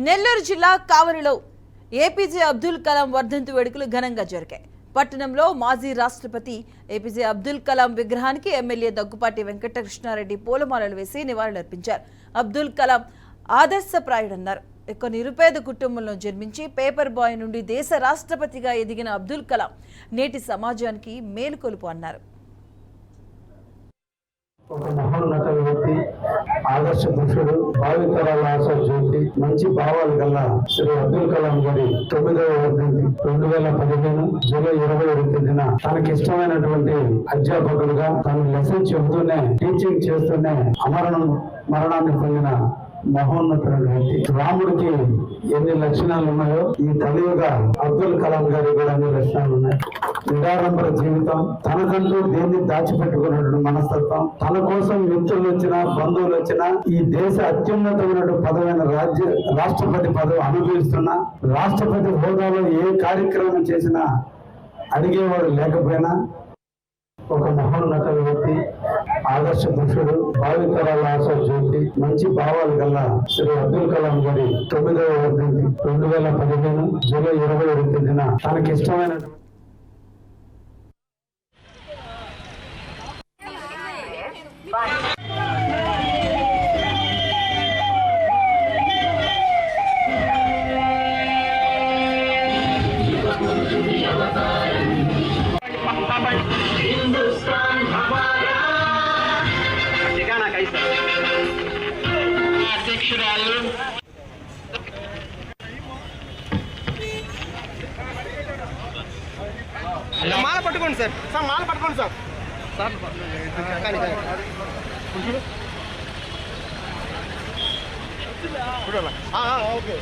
నెల్లూరు జిల్లా కావలిలో ఏపీజే అబ్దుల్ కలాం వర్ధంతి వేడుకలు ఘనంగా జరిగాయి. పట్టణంలో మాజీ రాష్ట్రపతి ఏపీజే అబ్దుల్ కలాం విగ్రహానికి ఎమ్మెల్యే దగ్గుపాటి వెంకటకృష్ణారెడ్డి పూలమాలలు వేసి నివాళులర్పించారు. అబ్దుల్ కలాం ఆదర్శప్రాయుడన్నారు. ఒక నిరుపేద కుటుంబంలో జన్మించి పేపర్ బాయ్ నుండి దేశ రాష్ట్రపతిగా ఎదిగిన అబ్దుల్ కలాం నేటి సమాజానికి మేలుకొలుపు అన్నారు. ఒక మహోన్నత వ్యక్తి, ఆదర్శ పురుషుడు, భావితరాల ఆశ జ్యోతి, మంచి భావాలు గల శ్రీ అబ్దుల్ కలాం గారి 9వ వర్ధంతి 2015 జూలై 21 తేదీన తనకి ఇష్టమైనటువంటి అధ్యాపకులుగా తను లెసన్ చెబుతూనే టీచింగ్ చేస్తూనే మరణాన్ని పొందిన మహోన్నతుడైన వ్యక్తి. రాముడికి ఎన్ని లక్షణాలు ఉన్నాయో ఈ కలియుగా అబ్దుల్ కలాం గారికి కూడా అన్ని లక్షణాలు ఉన్నాయి. నిరాడంబర జీవితం, తనకంటూ దేన్ని దాచిపెట్టుకున్నటువంటి మనస్తత్వం, తన కోసం మిత్రులు వచ్చినా బంధువులు వచ్చినా ఈ దేశ అత్యున్నతమైన పదమైన రాష్ట్రపతి పదవి అనుభవిస్తున్నా రాష్ట్రపతి హోదాలో ఏ కార్యక్రమం చేసినా అడిగేవాడు లేకపోయినా ఒక మహోన్నత వ్యక్తి, ఆదర్శ పురుషుడు, భావితరాల ఆశ జ్యోతి, మంచి భావాలు గల శ్రీ అబ్దుల్ కలాం గారి 9వ వర్ధంతి 2015 జూలై 21 తేదీన తనకి ఇష్టమైన మాల పట్టుకోండి సార్. మాల పట్టుకోండి సార్. ఓకే.